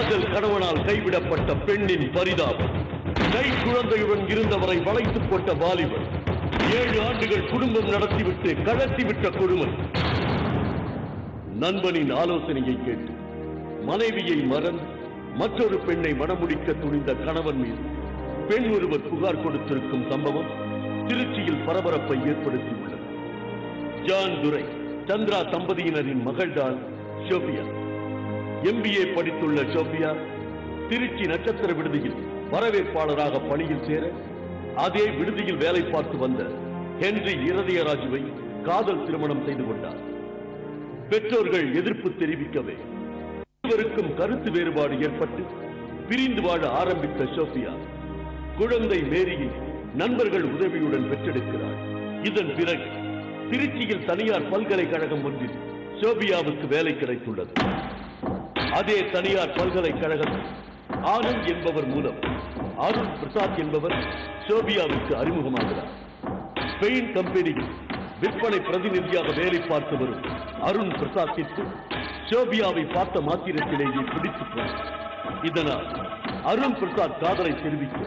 காதல் கணவனால் கைவிடப்பட்ட பெண்ணின் பரிதாபம், கை குழந்தையுடன் இருந்தவரை வளைத்துப் போட்ட வாலிபர், 7 ஆண்டுகள் குடும்பம் நடத்திவிட்டு கடத்திவிட்ட கொடுமை. நண்பனின் ஆலோசனையை கேட்டு மனைவியை மறந்து மற்றொரு பெண்ணை மணமுடிக்க துணிந்த கணவன் மீது பெண் ஒருவர் புகார் கொடுத்திருக்கும் சம்பவம் திருச்சியில் பரபரப்பை ஏற்படுத்தியுள்ளது. ஜான் துரை சந்திரா தம்பதியினரின் மகள்தான் ஷோபியா. MBA படித்துள்ள ஷோபியா திருச்சி நட்சத்திர விடுதியில் வரவேற்பாளராக பணியில் சேர அதே விடுதியில் வேலை பார்த்து வந்த ஹென்றி இருதயராஜுவை காதல் திருமணம் செய்து கொண்டார். பெற்றோர்கள் எதிர்ப்பு தெரிவிக்கவே இருவருக்கும் கருத்து வேறுபாடு ஏற்பட்டு பிரிந்து வாழ ஆரம்பித்த ஷோபியா குழந்தை மேரியை நண்பர்கள் உதவியுடன் பெற்றெடுக்கிறார். இதன் பிறகு திருச்சியில் தனியார் பல்கலைக்கழகம் ஒன்றில் ஷோபியாவுக்கு வேலை கிடைத்துள்ளது. அதே தனியார் பல்கலைக்கழகத்தில் ஆனந்த் என்பவர் மூலம் அருண் பிரசாத் என்பவர் ஷோபியாவுக்கு அறிமுகமாகிறார். பெயின் கம்பெனியில் விற்பனை பிரதிநிதியாக வேலை பார்த்து வரும் அருண் பிரசாத்திற்கு ஷோபியாவை பார்த்த மாத்திரத்திலேயே பிடித்துப் போனார். இதனால் அருண் பிரசாத் காதலை தெரிவிக்க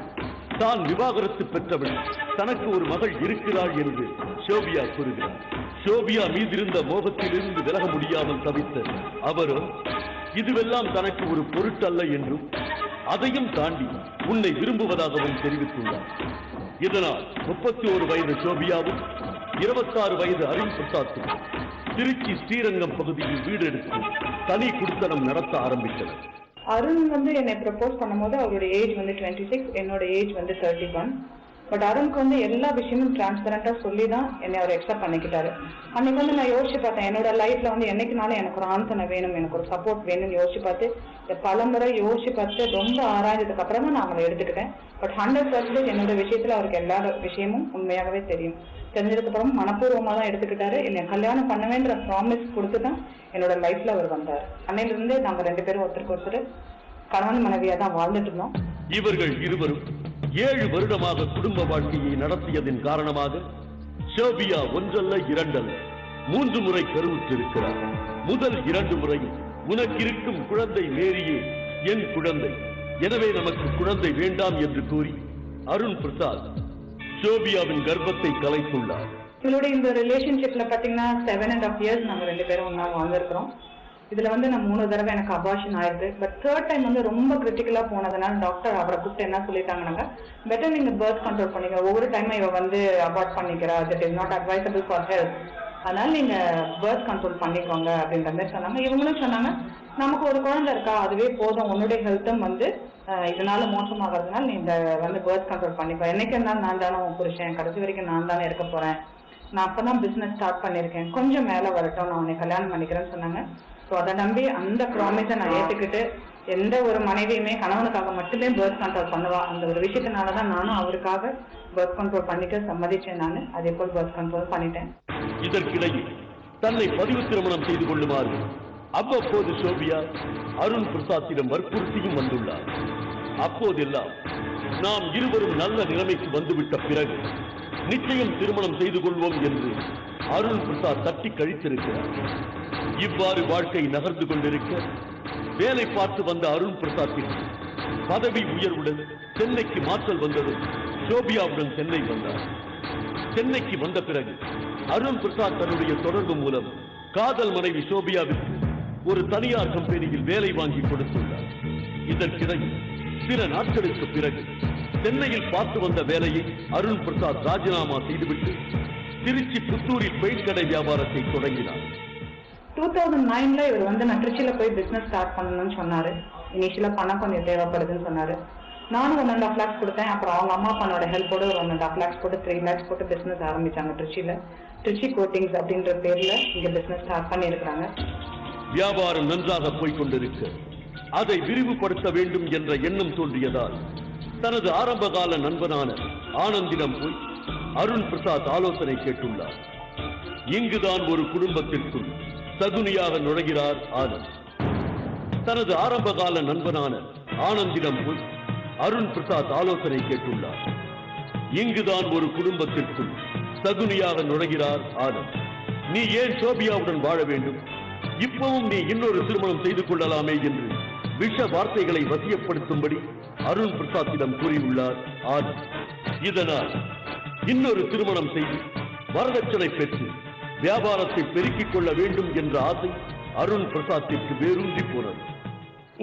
தான் விவாகரத்து பெற்றவள், தனக்கு ஒரு மகள் இருக்கிறாள் என்று ஷோபியா கூறுகிறார். ஷோபியா மீதிருந்த மோகத்திலிருந்து விலக முடியாமல் தவித்த அவரோ இதுவெல்லாம் தனக்கு ஒரு பொருட்டல்ல என்றும் அதையும் தாண்டி உன்னை விரும்புவதாகவும் தெரிவித்துள்ளார். இதனால் 31 வயது ஷோபியாவும் 26 வயது அருண் பிரசாத்தும் திருச்சி ஸ்ரீரங்கம் பகுதியில் வீடு எடுத்து தனி குடித்தனம் நடத்த ஆரம்பித்தனர். அருண் என்னை ப்ரப்போஸ் பண்ணும்போது அவருடைய ஏஜ் 26, என்னோட ஏஜ் 31. பட் அருணுக்கு எல்லா விஷயமும் டிரான்ஸ்பரண்டா சொல்லி தான் என்னை அவர் அக்செப்ட் பண்ணிக்கிட்டாரு. அன்னைக்கு நான் யோசிச்சு பார்த்தேன், என்னோட லைஃப்ல என்னைக்குனாலும் எனக்கு ஒரு ஆண் துணை வேணும், எனக்கு ஒரு சப்போர்ட் வேணும்னு யோசிச்சு பார்த்து பலமுறை யோசிச்சு பார்த்து ரொம்ப ஆராய்ஞ்சதுக்கு அப்புறமா நான் அவங்களை எடுத்துக்கிட்டேன். பட் 100% என்னோட விஷயத்துல அவருக்கு எல்லா விஷயமும் உண்மையாகவே தெரிஞ்சதுக்கு அப்புறம் மனப்பூர்வமா தான் எடுத்துக்கிட்டாரு. என்னை கல்யாணம் பண்ணவேன்ற ப்ராமிஸ் கொடுத்து தான் என்னோட லைஃப்ல அவர் வந்தார். அன்னையில இருந்து நாங்க 2 பேரும் ஒருத்தருக்கு ஒருத்தர் கணவன் மனைவியா தான் வாழ்ந்துட்டு இருந்தோம். இவர்கள் இருவரும் 7 வருடமாக குடும்ப வாழ்க்கையை நடத்தியதன் காரணமாக ஷோபியா ஒன்றல்ல 2 அல்ல 3 முறை கருவுற்றிருக்கிறார். முதல் 2 முறையும் உனக்கிருக்கும் குழந்தை மேரியே என் குழந்தை, எனவே நமக்கு குழந்தை வேண்டாம் என்று கூறி அருண் பிரசாத் ஷோபியாவின் கர்ப்பத்தை கலைத்துள்ளார். இவளுடைய இந்த ரிலேஷன்ஷிப்ல பாத்தீங்கன்னா 7.5 years நாங்க 2 பேரும் ஒன்னா வாழ்ந்திருக்கிறோம். இதுல நான் 3 தடவை எனக்கு அபார்ஷன் ஆயிருக்கு. பட் 3rd டைம் ரொம்ப கிரிட்டிக்கலா போனதுனால டாக்டர் அவரை கூப்பிட்டு என்ன சொல்லிட்டாங்கன்னா, பெட்டர் நீங்க பர்த் கண்ட்ரோல் பண்ணிக்க, ஒவ்வொரு டைம் இவ அபார்ட் பண்ணிக்கிறா, that is not advisable for health, அதனால நீங்க பர்த் கண்ட்ரோல் பண்ணிக்கோங்க அப்படின்ற மாதிரி சொன்னாங்க. இவங்களும் சொன்னாங்க, நமக்கு ஒரு குழந்தை இருக்கா அதுவே போதும், உன்னுடைய ஹெல்த்தும் இதனால மோசமாகிறதுனால நீங்க பர்த் கண்ட்ரோல் பண்ணிக்கோ, என்னைக்கு இருந்தாலும் நான் தானே உன் புருஷன், கடைசி வரைக்கும் நான் தானே இருக்க போறேன், நான் அப்பதான் பிசினஸ் ஸ்டார்ட் பண்ணிருக்கேன், கொஞ்சம் மேல வரட்டும், நான் உன்னை கல்யாணம் பண்ணிக்கிறேன்னு சொன்னாங்க. ஸோ அதை நம்பி அந்த ப்ராமிஸை நான் ஏற்றுக்கிட்டு, எந்த ஒரு மனைவியுமே கணவனுக்காக மட்டுமே பர்த் கண்ட்ரோல் பண்ணுவா, அந்த ஒரு விஷயத்தினாலதான் நானும் அவருக்காக பர்த் கண்ட்ரோல் பண்ணிக்க சம்மதிச்சேன். நான் அதே போல் பர்த் கண்ட்ரோல் பண்ணிட்டேன். இதற்கிடையில் தன்னை பதிவு திருமணம் செய்து கொள்ளுமாறு அவ்வப்போது ஷோபியா அருண் பிரசாத்திடம் வற்புறுத்தியும் வந்துள்ளார். அப்போதெல்லாம் நாம் இருவரும் நல்ல நிலைமைக்கு வந்துவிட்ட பிறகு நிச்சயம் திருமணம் செய்து கொள்வோம் என்று அருண் பிரசாத் தட்டி கழித்திருக்கிறார். இவ்வாறு வாழ்க்கை நகர்ந்து கொண்டிருக்க வேலை பார்த்து வந்த அருண் பிரசாத்திற்கு பதவி உயர்வுடன் சென்னைக்கு மாற்றல் வந்ததும் ஷோபியாவுடன் சென்னை வந்தார். சென்னைக்கு வந்த பிறகு அருண் பிரசாத் தன்னுடைய தொடர்பு மூலம் காதல் மனைவி ஷோபியாவிற்கு ஒரு தனியார் கம்பெனியில் வேலை வாங்கி கொடுத்துள்ளார். இதற்கிடையில் சில நாட்களுக்கு பிறகு சென்னையில் பார்த்து வந்த வேலையை அருண் பிரசாத் ராஜினாமா செய்துவிட்டு திருச்சி புத்தூரில் பெயிண்ட் கடை வியாபாரத்தை தொடங்கினார். 2009 இவர் நான் திருச்சியில போய் பிசினஸ் ஸ்டார்ட் பண்ணணும்னு சொன்னாரு. இனிஷியலா பணம் கொஞ்சம் தேவைப்படுதுன்னு சொன்னாரு. நானும் 1.5 lakhs கொடுத்தேன். அப்புறம் அவங்க அம்மா அப்பானோட ஹெல்ப்போட ஒரு 1.5 lakhs போட்டு 3 lakhs போட்டு பிசினஸ் ஆரம்பிச்சாங்க திருச்சியில. திருச்சி கோட்டிங்ஸ் அப்படின்ற பேர்ல இங்க பிசினஸ் ஸ்டார்ட் பண்ணி இருக்காங்க. வியாபாரம் நன்றாக போய்கொண்டிருக்க அதை விரிவுபடுத்த வேண்டும் என்ற எண்ணம் தோன்றியதால் தனது ஆரம்பகால நண்பனான ஆனந்திடம் போய் அருண் பிரசாத் ஆலோசனை கேட்டுள்ளார். இங்குதான் ஒரு குடும்பத்திற்குள் சகுனியாக நுழைகிறார் ஆனந்த். தனது ஆரம்பகால நண்பனான ஆனந்திடம் போய் அருண் பிரசாத் ஆலோசனை கேட்டுள்ளார். இங்குதான் ஒரு குடும்பத்திற்குள் சகுனியாக நுழைகிறார் ஆனந்த். நீ ஏன் ஷோபியாவுடன் வாழ வேண்டும்? இப்பவும் நீ இன்னொரு திருமணம் செய்து கொள்ளலாமே என்று விஷ வார்த்தைகளை வசியப்படுத்தும்படி அருண் பிரசாத்திடம் கூறியுள்ளார் ஆதி. இதனால் இன்னொரு திருமணம் செய்து வரதட்சணை பெற்று வியாபாரத்தை பெருக்கிக் கொள்ள வேண்டும் என்ற ஆசை அருண் பிரசாத்திற்கு வேரூன்றி போனது.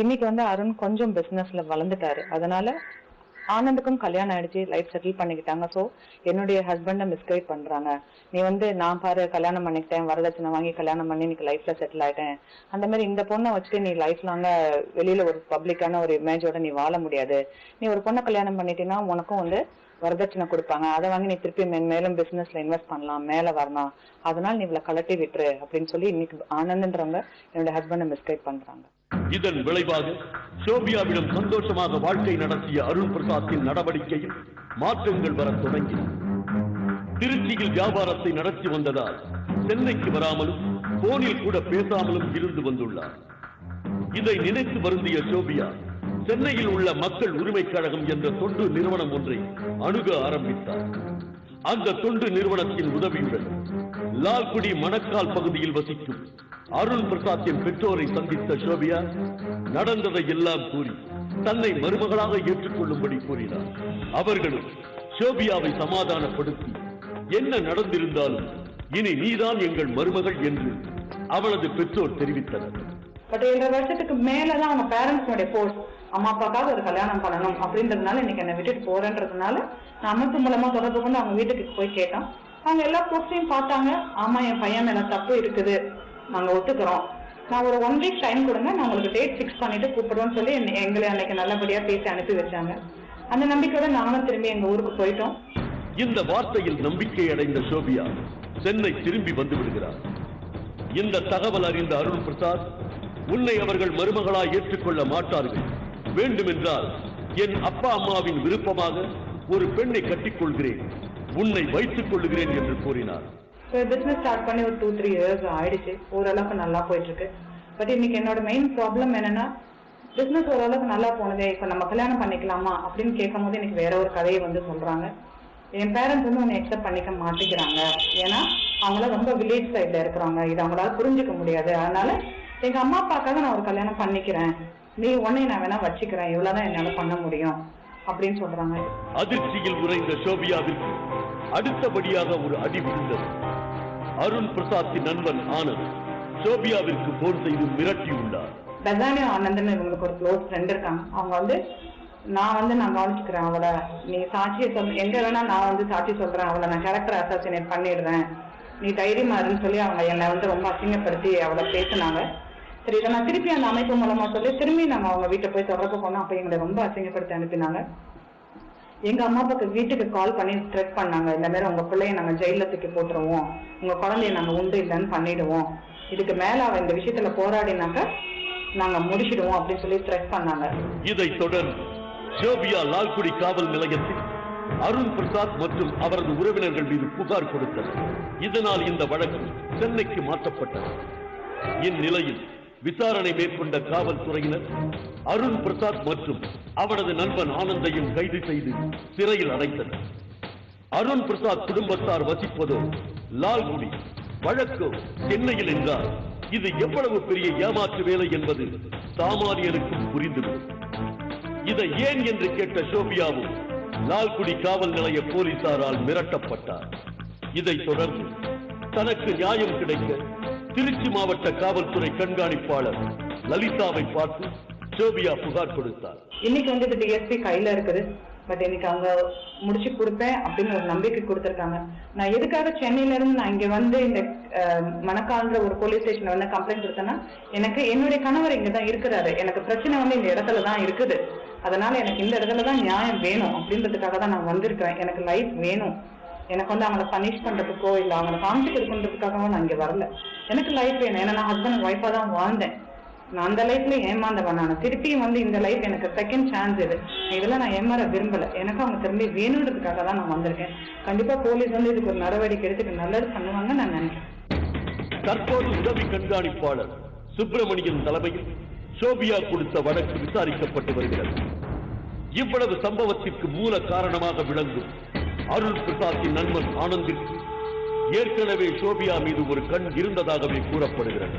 இன்னைக்கு அருண் கொஞ்சம் பிசினஸ்ல வளர்ந்துட்டாரு. அதனால ஆனந்துக்கும் கல்யாணம் ஆயிடுச்சு, லைஃப் செட்டில் பண்ணிக்கிட்டாங்க. சோ என்னுடைய ஹஸ்பண்ட மிஸ்கைட் பண்றாங்க. நீ நான் பாரு கல்யாணம் பண்ணிக்கிட்டேன், வரதட்சணை வாங்கி கல்யாணம் பண்ணி இன்னைக்கு லைஃப்ல செட்டில் ஆயிட்டேன், அந்த மாதிரி இந்த பொண்ணை வச்சுட்டு நீ லைஃப் லாங்க வெளியில ஒரு பப்ளிக்கான ஒரு இமேஜோட நீ வாழ முடியாது. நீ ஒரு பொண்ணை கல்யாணம் பண்ணிட்டீங்கன்னா உனக்கும் வரதட்சணை கொடுப்பாங்க, அதை வாங்கி நீ திருப்பி மேலும் பிசினஸ்ல இன்வெஸ்ட் பண்ணலாம், மேல வரலாம், அதனால நீ இவ்வளவு கலட்டி விட்டுரு அப்படின்னு சொல்லி இன்னைக்கு ஆனந்த்ன்றவங்க என்னுடைய ஹஸ்பண்ட மிஸ்கைட் பண்றாங்க. இதன் விளைவாக சோபியாவிடம் சந்தோஷமாக வாழ்க்கை நடத்திய அருண் பிரசாத்தின் நடவடிக்கையில் மாற்றங்கள் வர தொடங்கின. திருச்சியில் வியாபாரத்தை நடத்தி வந்ததால் சென்னைக்கு வராமலும் போனில் கூட பேசாமலும் இருந்து வந்துள்ளார். இதை நினைத்து வருந்திய சோபியா சென்னையில் உள்ள மக்கள் உரிமை கழகம் என்ற தொண்டு நிறுவனம் ஒன்றை அணுக ஆரம்பித்தார். அந்த தொண்டு நிறுவனத்தின் உதவியுடன் லால்குடி மணக்கால் பகுதியில் வசிக்கும் அருண் பிரசாத்தின் பெற்றோரை சந்தித்த சோபியா நடந்ததை எல்லாம் கூறி தன்னை மருமகளாக ஏற்றுக்கொள்ளும்படி கூறினார். அவர்களும் சோபியாவை சமாதானப்படுத்தி என்ன நடந்திருந்தாலும் இனி நீதான் எங்கள் மருமகள் என்று அவளது பெற்றோர் தெரிவித்தனர். பட் 7 வருஷத்துக்கு மேலதான் அவங்க பேரண்ட்ஸோட போர்ஸ், அம்மா அப்பாக்காக ஒரு கல்யாணம் பண்ணணும் அப்படின்றதுனால இன்னைக்கு என்னை விட்டுட்டு போறேன்றதுனால நான் அமைப்பு மூலமா தொடர்பு கொண்டு அவங்க வீட்டுக்கு போய் கேட்டோம். அவங்க எல்லா ப்ரூஃப்ஸையும் பார்த்தாங்க. ஆமா, என் பையன் மேல தப்பு இருக்குது, நாங்க ஒத்துக்கிறோம், நான் ஒரு 1 வீக் டைம் கொடுங்க, நான் உங்களுக்கு டேட் ஃபிக்ஸ் பண்ணிட்டு கூப்பிடுவோம்னு சொல்லி எங்களை அன்னைக்கு நல்லபடியா பேசி அனுப்பி வச்சாங்க. அந்த நம்பிக்கையோட நாங்களும் திரும்பி எங்க ஊருக்கு போயிட்டோம். இந்த வார்த்தையில் நம்பிக்கை அடைந்த சோபியா சென்னை திரும்பி வந்து விடுகிறார். இந்த தகவல் அறிந்த அருண் பிரசாத், உன்னை அவர்கள் மருமகளாய் ஏற்றுக்கொள்ள மாட்டார்கள், வேண்டுமென்றால் என் அப்பா அம்மாவின் விருப்பமாக ஒரு பெண்ணை கட்டிக்கொள்கிறேன், உன்னை வைத்துக் கொள்ளுகிறேன் என்று கூறினார். பிசினஸ் ஸ்டார்ட் பண்ணி ஒரு 2-3 இயர்ஸ் ஆயிடுச்சு. ஓரளவுக்கு நல்லா போயிட்டு இருக்கு. பட் இன்னைக்கு என்னோட மெயின் ப்ராப்ளம் என்னன்னா, பிசினஸ் ஓரளவுக்கு நல்லா போனதே, இப்ப நம்ம கல்யாணம் பண்ணிக்கலாமா அப்படின்னு கேட்கும் போது எனக்கு வேற ஒரு கதையை சொல்றாங்க. என் பேரண்ட்ஸ் உன்னை அக்செப்ட் பண்ணிக்க மாட்டேங்கிறாங்க. ஏன்னா அவங்கள ரொம்ப வில்லேஜ் சைட்ல இருக்கிறாங்க, இது அவங்களால புரிஞ்சுக்க முடியாது. அதனால எங்க அம்மா அப்பாக்காக நான் ஒரு கல்யாணம் பண்ணிக்கிறேன், நீ உன்னை நான் வேணா வச்சுக்கிறேன், இவ்வளவுதான் என்னால பண்ண முடியும் அப்படின்னு சொல்றாங்க. அதிர்ச்சியில் உறைந்த சோபியாவிற்கு அடுத்தபடியாக ஒரு அடி விழுந்தது. அருண் பிரசாத்தின் நண்பன் ஆனந்த் சோபியாவிற்கு போன் செய்து மிரட்டியுள்ளார். பெசானி ஆனந்த்னு இவங்களுக்கு ஒரு க்ளோஸ் ஃப்ரெண்ட் இருக்காங்க. அவங்க நான் கவனிச்சுக்கிறேன் அவளை, நீ சாட்சியை எங்க வேணா நான் சாட்சி சொல்றேன், அவளை நான் கேரக்டர் அசாசினேட் பண்ணிடுறேன், நீ தைரியமா இருன்னு சொல்லி அவங்க என்னை ரொம்ப அசிங்கப்படுத்தி அவளை பேசினாங்க. சரி, இதை நான் திருப்பி அந்த அமைப்பு மூலமா சொல்லி திரும்பி நாங்க அவங்க வீட்டை போய் தொடர்பு போனோம். அப்ப எங்களை ரொம்ப அசிங்கப்படுத்தி அனுப்பினாங்க. எங்க அம்மா அப்பாக்கு வீட்டுக்கு கால் பண்ணி த்ரெட் பண்ணாங்க, இந்த மாதிரி உங்க பிள்ளைய நாங்க ஜெயில தூக்கி போட்டுருவோம், உங்க குழந்தைய நாங்க உண்டு இல்லைன்னு பண்ணிடுவோம், இதுக்கு மேல அவ இந்த விஷயத்துல போராடினாக்க நாங்க முடிச்சிடுவோம் அப்படின்னு சொல்லி த்ரெட் பண்ணாங்க. இதை தொடர்ந்து சோபியா லால்குடி காவல் நிலையத்தில் அருண் பிரசாத் மற்றும் அவரது உறவினர்கள் மீது புகார் கொடுத்தனர். இதனால் இந்த வழக்கு சென்னைக்கு மாற்றப்பட்டது. இந்நிலையில் விசாரணை மேற்கொண்ட காவல்துறையினர் அருண் பிரசாத் மற்றும் அவரது நண்பன் ஆனந்தையும் கைது செய்து சிறையில் அடைத்தனர். அருண் பிரசாத் குடும்பத்தார் வசிப்பதோ லால்குடி, வழக்கோ சென்னையில் என்றால் இது எவ்வளவு பெரிய ஏமாற்று வேலை என்பது சாமானியனுக்கும் புரிந்துவிடும். இதை ஏன் என்று கேட்ட சோபியாவும் லால்குடி காவல் நிலைய போலீசாரால் மிரட்டப்பட்டார். இதைத் தொடர்ந்து தனக்கு நியாயம் கிடைக்க திருச்சி மாவட்ட காவல்துறை கண்காணிப்பாளர் லலிதாவை பார்த்து சோபியா புகார் கொடுத்தார். இன்னைக்கு இது டிஎஸ்பி கையில இருக்குது. பட் இன்னைக்கு அவங்க முடிச்சு கொடுப்பேன் அப்படின்னு ஒரு நம்பிக்கை கொடுத்திருக்காங்க. நான் எதுக்காக சென்னையில இருந்து நான் இங்க இந்த மணக்கால்ன்ற ஒரு போலீஸ் ஸ்டேஷன்ல கம்ப்ளைண்ட் கொடுத்தேன்னா, எனக்கு என்னுடைய கணவர் இங்கதான் இருக்கிறாரு, எனக்கு பிரச்சனை இந்த இடத்துலதான் இருக்குது, அதனால எனக்கு இந்த இடத்துலதான் நியாயம் வேணும் அப்படின்றதுக்காக தான் நான் வந்திருக்கேன். எனக்கு லைஃப் வேணும், எனக்கு அவங்களை பனிஷ் பண்றதுக்கோ இல்ல அவங்களை காமிச்சு கொடுக்கறதுக்காகவும் நான் இங்க வரல. எனக்கு லைஃப் வேணும். ஏன்னா நான் ஹஸ்பண்ட் ஒய்ஃபா தான் வாழ்ந்தேன். நான் அந்த லைஃப்ல ஏமாந்தவன். நான் திருப்பியும் இந்த லைஃப் எனக்கு செகண்ட் சான்ஸ் இது, இதெல்லாம் நான் ஏமாற விரும்பல. எனக்கு அவங்க திரும்பி வேணுன்றதுக்காக தான் நான் வந்திருக்கேன். கண்டிப்பா போலீஸ் இதுக்கு ஒரு நடவடிக்கை எடுத்துக்கு நல்லது பண்ணுவாங்க நான் நினைக்கிறேன். தற்போது உதவி கண்காணிப்பாளர் சுப்பிரமணியன் தலைமையில் சோபியா கொடுத்த வழக்கு விசாரிக்கப்பட்டு வருகிறது. இவ்வளவு சம்பவத்திற்கு மூல காரணமாக விளங்கும் அருண் பிரசாத்தின் நண்பன் ஆனந்திற்கு ஏற்கனவே சோபியா மீது ஒரு கண் இருந்ததாகவே கூறப்படுகிறது.